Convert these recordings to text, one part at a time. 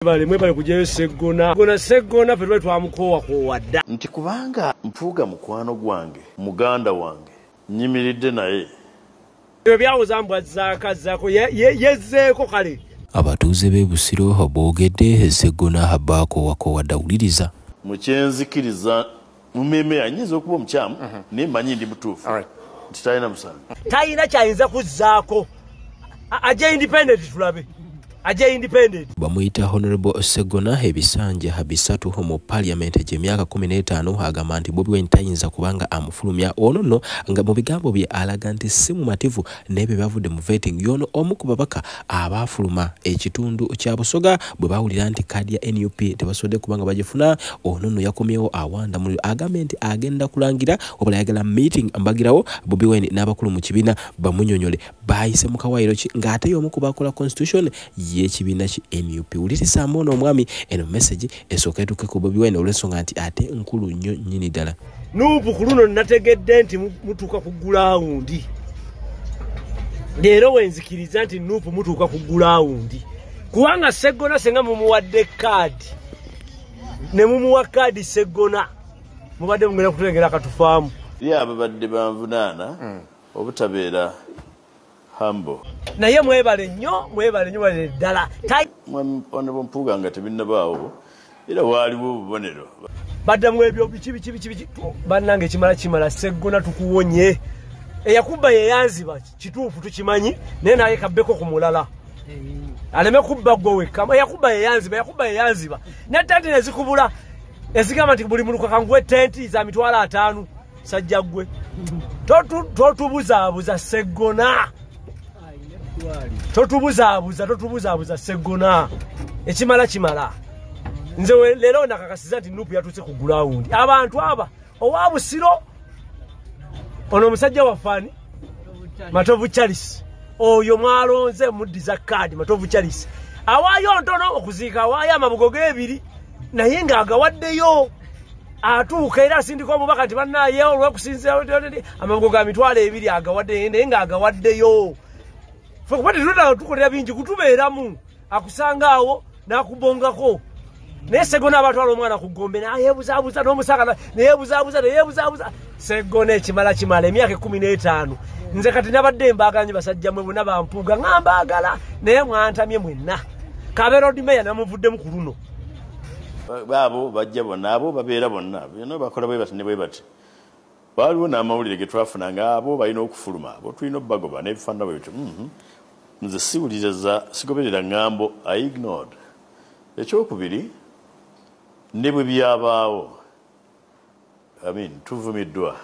Mwebale kujeyo Segona. Segona fetwe twamukowa ko wadda. Nti kubanga mpuuga mukwano gwange, muganda wange, nyimiridde naye. Ebyo byawuza mbwa zakazzako yezzeeko kale. Abatuuze b'e Busiro boogedde Segona habbaako wakowa dawuliriza. Mukyenzikiriza mumeme anyiza okuba omukyamu naye mmanyi ndi mutuufu. Nti talina musango. Talina kyayinza kuzzaako. Aje independent tulabe. Aje independent. Bamuyita Honorable Segona ebisanja bisatu mu parliament gy'emyaka 15 agamba nti Bobi Wine tayinza kubanga amufulumya ono nno nga mu bigambo bye alaga nti si mumativu n'ebyo bavudde mu vetting yono omu ku babaka abaafuluma ekitundu kya Busoga bwe bawulira nti kadi ya NUP tebasodde kubanga bagifuna ono nno yakomyewo awanda mu agambe nti agenda kulangira obula yagala meeting ambagirawo Bobi Wine n'abakulu mu kibiina bamunyonyole bayise mu kawairo ng'ate y'omu ku bakola constitution yekibiina ki NUP ulirisa mmono omwami eno message esooka etuuke ku Bobi Wine olw'ensonga nti ate nkulu nnyo nnyini ddala. Nuupu ku luno nategedde nti mutuuka ku gulawundi. Leero wenzikiriza nti Nuupu mutuuka ku gulawundi. Kubanga Segona senga mumuwadde kaadi. Ne mumuwa kaadi Segona. Mubadde mugenda kutulengera katufaamu. Abo badde banvunaana obutabeera humble. Naye mwebale nnyo bale ddala. Mwami mpuuga nga tebinnabaawo era waaliwo obubonero. Baddamu ebyo biki bannange kimala Segona tukuwonye. Eyakuba yeyanziba kituufu tukimanyi naye naye kabbeko ku mulala. Aleme kubba gwe wekka. Eyakuba yeyanziba. Ne tenti nezikubula. Ezigamba nti buli muluka kangwe tenti za mitwalo 5 sajja gwe. Totubuzaabuza Segona. Totubuzaabuza Segona. Ekimala. Nze lero nakakasiza nti Nuupu yatuse ku gulawundi. Abantu aba owa Busiro ono omusajja wafani Matovu Charles. Oyo mwalonze muddiza kaadi Matovu Charles. Awaayo ntono okuziika awaayo amabugo g'ebiri naye ng'agawaddeyo. Atuuka era asindika omubaka nti bannaye olw'okusinzira amabugo ga mitwalo 2 agawadde naye ng'agawaddeyo. Fukubati tukolera bingi kutubeeramu akusangaawo n'akubongako. Naye Segona abatwala omwana ku Gombe nayeebuzaabuza n'omusaka neyeebuzaabuza. Segona ekimala emyaka 15. Nze kati nabadde mbaaganye basajja mwe bonna bampuuga ng'ambaagala naye mwantamye mwenna. Kabeera Road Mayor namuvuddemu ku luno. Abo bajja bonna abo babeera bonna bino bakola bwe bati ne bwe bati. Waliwo n'amawulire ge twafunanga abo balina okufuluma abo tulina obbagoba n'ebifaanana bwe bityo. Nze siwuliriza sigoberera ngambo I ignored. Ekyokubiri ne bwe byabaawo tuvumiddwa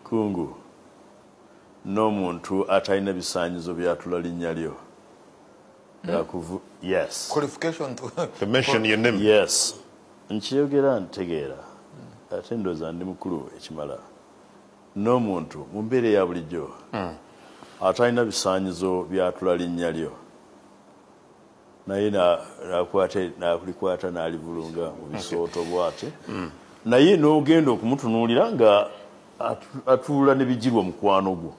kungu n'omuntu atalina bisaanyizo byatula linnya lyo. Yes. Qualification to mention your name. Yes. Nkyogera ntegeera. Ate ndowooza ndi mukulu ekimala. N'omuntu mu mbeera ya bulijjo atalina bisaanyizo byatula linnya lyo. Naye n'akulikwata n'alivulunga mu bisooto bwate. Naye n'ogenda okumutunuulira nga atuula ne bijirwa mukwano gwo.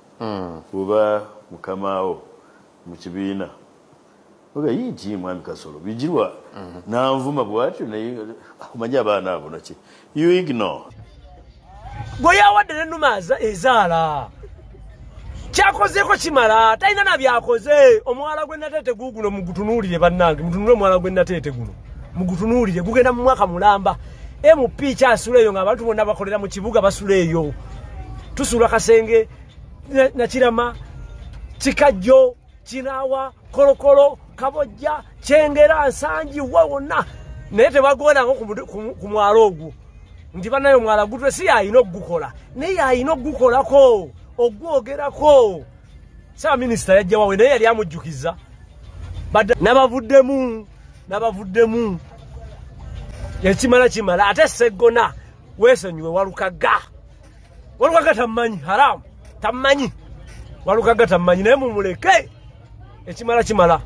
Oba mukamaawo mu kibiina. Oga yinti mwami Kasolo bijirwa n'anvuma bwatyo naye akumanyi abaana abo naki. You ignore. Gwe yawadde n'ennuma ezaala. Kyakozeeko kimala talina na byakoze. Omwala gwe Nateete guno mugutunuulire bannange mutunule omwala gwe Nateete guno mugutunuulire gugenda mu mwaka mulamba. MP kyasula eyo ng'abantu bonna bakolera mu kibuga basula eyo. Tusula Kasenge Nakirama Kikajjo Kinaawa Kolokolo Kabojja Kyengera Nsangi wonna naye tebagona ku mwalo ogwo nti bannayo omwala gutwe si yalina okugukola naye yalina okugukolako ogwogerako. Saba minisita yajja wawe naye yali amujjukiza nabavuddemu ekimala ate Segona weesonyiwe Walukaga tamanyi haramu tamanyi Walukaga tamanyi naye mumuleke. Ekimala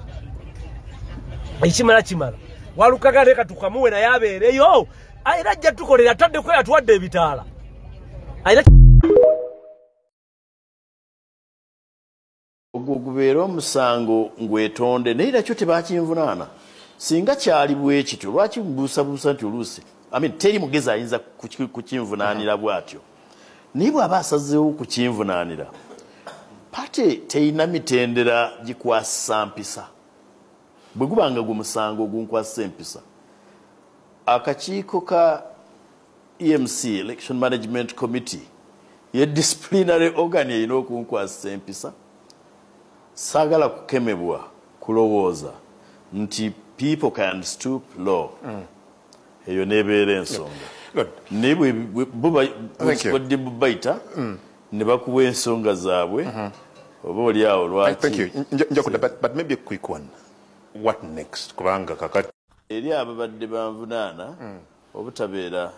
Walukaga leka tukamuwe naye abeereyo era ajja tukolera taddeko yatuwadde ebitaala. Ogwo gubeera omusango ngwetonde naye nakyo tebakinvunaana. singa kyali bwe kityo lwaki mbuusabuusa nti oluusi teri mugezi ayinza kukinvunaanira bw'atyo naye bw'aba asazeewo kukinvunaanira pate teyina mitendera gikwasa mpisa bwe gubanga gwe musango gunkwasa empisa akakiiko ka EMC Election Management Committee ye disciplinary organ erina okunkwasa empisa saagala kukemebwa kulowooza nti people can stoop low eyo nebeera ensonga naye bwebadde bubayita ne bakuwa ensonga zaabwe oba oli awo lwaki but maybe a quick one what next kubanga kakati eri ababadde banvunaana obutabeera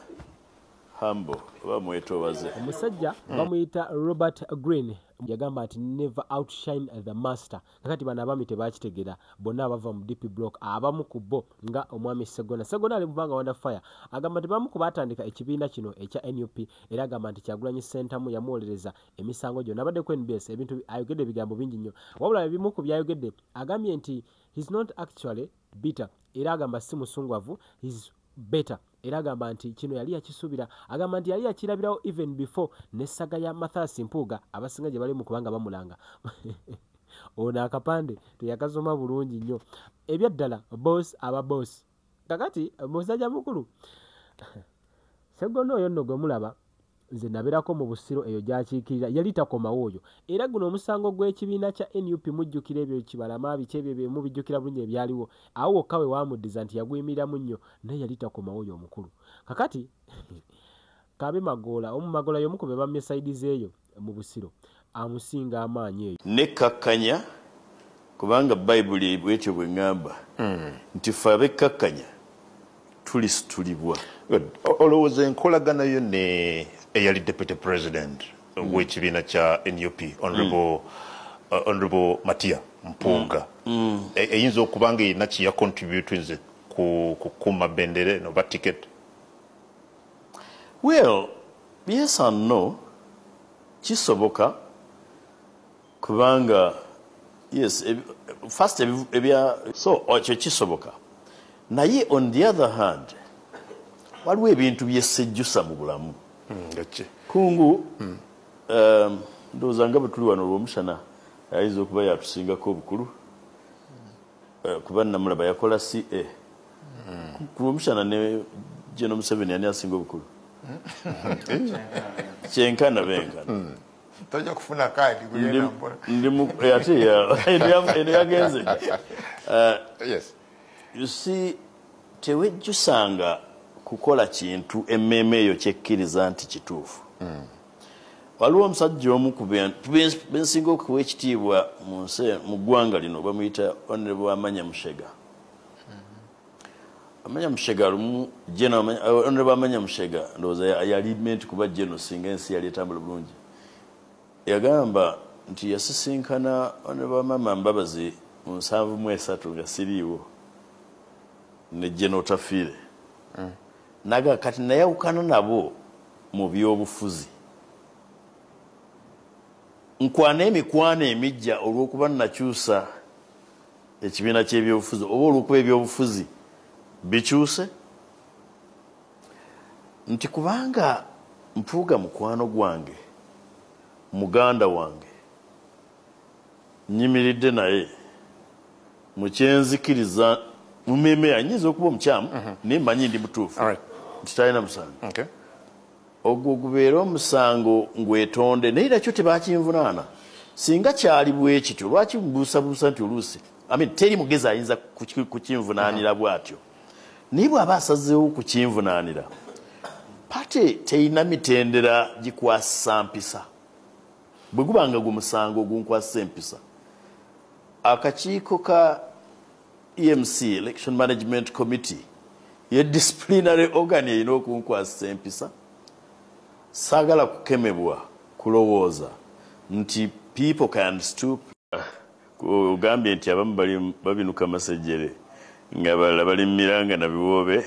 humble oba mwetoowaze omusajja bamuyita Robert Green yagamba nti never outshine the master kakati bano abami tebakitegera bonna abava mu DP block abamu ku bo nga omwami Segona ali mubanga wanda fire agamba nti bamu ku batandika ekibiina kino ekya NUP era agamba nti Kyagulanyi Ssentamu yamuwolereza emisango gyonna abadde ku NBS ebintu ayogedde ebigambo bingi nnyo wabula ebimu ku byayogedde agambye nti he's not actually bitter era agamba si musungwavu he's better era agamba nti kino yali yakisuubira agamba nti yali yakirabirawo even before n'essaga ya Mathias Mpuuga abasinga gye bali mu kubanga bamulanga ono akapande teyakasoma bulungi nnyo ebyaddala boss aba boss kakati musajja mukulu Segona oyo nno gwe mulaba nze nabeerako mu Busiro eyo gyakiikirira yali takomawo oyo era guno omusango gw'ekibiina kya NUP mujjukira ebyo kibalama biki ebyo mubijjukira bulungi ebyaliwo awo wokka we waamuddiza nti yagwimiriramu nnyo naye yali takomawo oyo omukulu kakati kabe Magoola Magoola y'omu ku be bamesaidiza eyo mu Busiro amusinga amaanyi eyo nekkakkanya kubanga bayibuli bwetyo bwe ŋŋamba nti ffe abekkakkanya tulisitulibwa olowooza enkolagana yo ne eyali deputy president w'ekibiina kya NUP honorable Matia Mpuuga eyinza okuba nga erina kye yacontributinze ku kukuuma bendere noba ticket well yes and no kisoboka kubanga yes first so ekyo kisoboka naye on the other hand waliwo ebintu byesejjusa mu bulamu kungu ndowooza nga bwe tuli wano olw'omusana ayinza okuba yatusingako obukulu kuba namulaba yakola CA ku lw'omusana ne General Museveni ani asinga obukulu kyenkana benkana tojja kufuna kaadi ate yagenze yes you see tewejjusanga kukola kintu emmeme eyo kyekkiriza nti kituufu waliwo omusajja omu bensinga okuwa ekitiibwa mu ggwanga lino bamuyita Honorable Amanya Mushega Amanya Mushega lumu Honorable Amanya Mushega ndowooza yali meant kuba General singa ensi yali etambula bulungi yagamba nti yasisinkana Honorable Mama Mbabazi mu 7 nga siriiwo ne General Tafiire naga kati nayawukana nabo mu by'obufuzi nkwana emikwano emijja olw'okuba nakyusa ekibiina ky'ebyobufuzi oba olw'okuba ebyobufuzi bikyuse nti kubanga Mpuuga mukwano gwange muganda wange nyimiridde naye mukyenzikiriza mumeme anyinza okuba omukyamu naye mmanyi ndi mutuufu nti talina musango ogwo gubeera omusango ngwetonde naye nakyo tebakinvunaana singa kyali bwe kityo lwaki mbuusabuusa nti oluusi teri mugezi ayinza kukinvunaanira bw'atyo naye bw'aba asazeewo kukinvunaanira pate teyina mitendera gikwasa mpisa bwe gubanga gwe musango gunkwasa empisa akakiiko ka EMC Election Management Committee ye disciplinary organ erina okunkwasa empisa saagala kukemebwa kulowooza nti people can stoop ogambye nti abamu babinuka masejjere ng'abalala bali miranga na biwoobe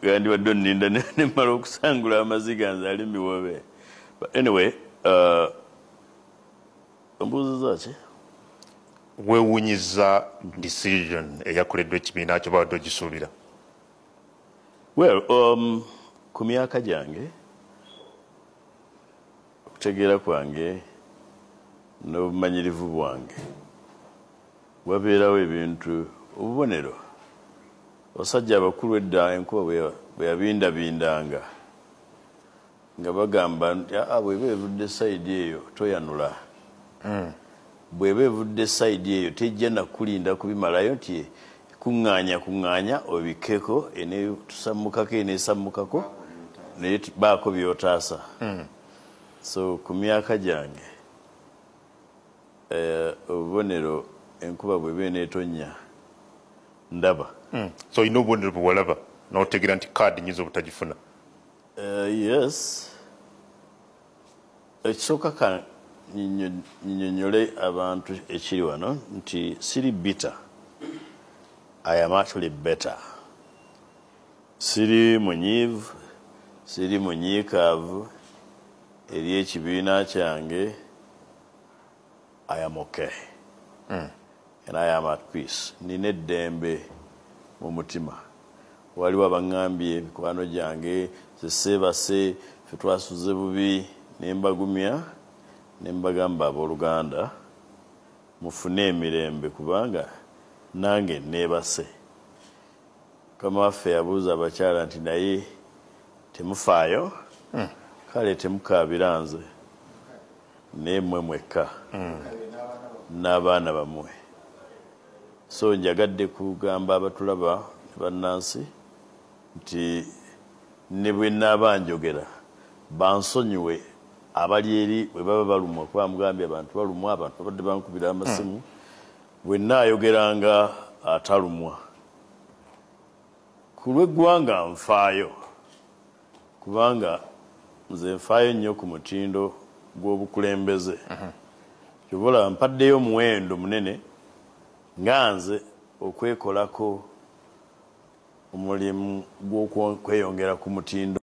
gandibadde nninda nemmala okusangula amaziga nze ali miwoobe anyway ombuuziza ki weewunyiza decision eyakoleddwa ekibiina kyo babadde ogisuubira? Well, ku myaka gyange okutegeera kwange n'obumanyirivu bwange wabeerawo ebintu obubonero basajja abakulu edda enkuba bwe yabindabindanga nga bagamba nti bweba evudde sayidi eyo toyanula bweba evudde sayidi eyo tejja nakulinda kubimalayo nti kuŋŋaanya obikeko tusammukako eneesammukako naye baako byotaasa. So ku myaka gyange obubonero enkuba bweba eneetonnya ndaba. So olina obubonero bwe walaba n'otegeera nti kaadi nyinza obutagifuna? Yes. Ekisooka ka nnyonnyole abantu ekiri wano nti siri bitter. I am actually better. Siri munyiivu, siri munyiikaavu eri ekibiina kyange. I am okay. And I am at peace. Nina eddembe mu mutima. Waliwo abaŋŋambye mikwano gyange seebase ffe twasuze bubi ne mbagumya ne mbagamba abooluganda mufune emirembe kubanga nange neebase. Mukama waffe yabuuza abakyala nti naye temufaayo? Kale temukaabira nze naye mmwe mwekka n'abaana bammwe. So njagadde kugamba abatulaba ne bannansi nti ne bwe nnaaba njogera bansonyiwe abali eri bwe baba balumwa kuba mugambye abantu balumwa, abantu babadde bankubira amasimu. Bwe nnaayogeranga atalumwa ku lw'eggwanga nfaayo kubanga nze nfaayo nnyo ku mutindo gw'obukulembeze. Kyobola mpaddeyo omuwendo munene nga nze okwekolako omulimu gw'okweyongera ku mutindo